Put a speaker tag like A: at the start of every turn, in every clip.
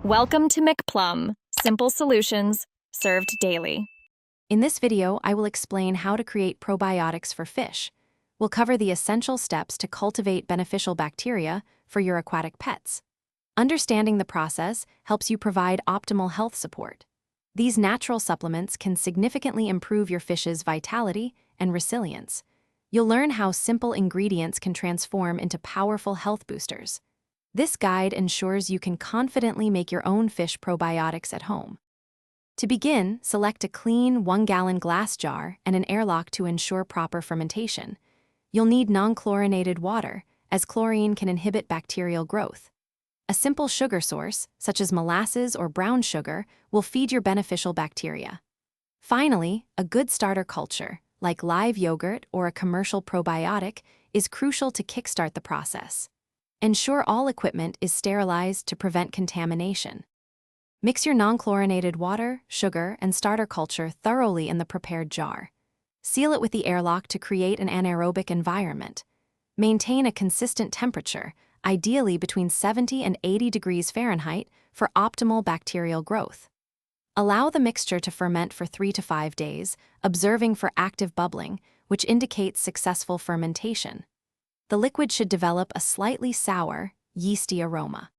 A: Welcome to McPlum, simple solutions served daily.
B: In this video, I will explain how to create probiotics for fish. We'll cover the essential steps to cultivate beneficial bacteria for your aquatic pets. Understanding the process helps you provide optimal health support. These natural supplements can significantly improve your fish's vitality and resilience. You'll learn how simple ingredients can transform into powerful health boosters. This guide ensures you can confidently make your own fish probiotics at home. To begin, select a clean 1-gallon glass jar and an airlock to ensure proper fermentation. You'll need non-chlorinated water, as chlorine can inhibit bacterial growth. A simple sugar source, such as molasses or brown sugar, will feed your beneficial bacteria. Finally, a good starter culture, like live yogurt or a commercial probiotic, is crucial to kickstart the process. Ensure all equipment is sterilized to prevent contamination. Mix your non-chlorinated water, sugar, and starter culture thoroughly in the prepared jar. Seal it with the airlock to create an anaerobic environment. Maintain a consistent temperature, ideally between 70 and 80 degrees Fahrenheit, for optimal bacterial growth. Allow the mixture to ferment for 3 to 5 days, observing for active bubbling, which indicates successful fermentation. The liquid should develop a slightly sour, yeasty aroma.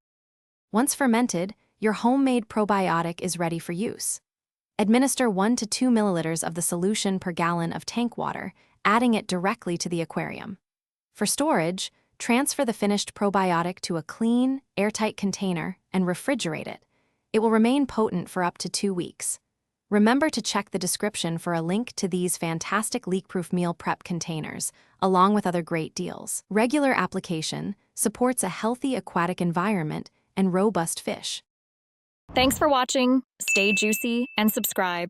B: Once fermented, your homemade probiotic is ready for use. Administer 1 to 2 milliliters of the solution per gallon of tank water, adding it directly to the aquarium. For storage, transfer the finished probiotic to a clean, airtight container and refrigerate it. It will remain potent for up to 2 weeks. Remember to check the description for a link to these fantastic leak-proof meal prep containers, along with other great deals. Regular application supports a healthy aquatic environment and robust fish.
A: Thanks for watching. Stay juicy and subscribe.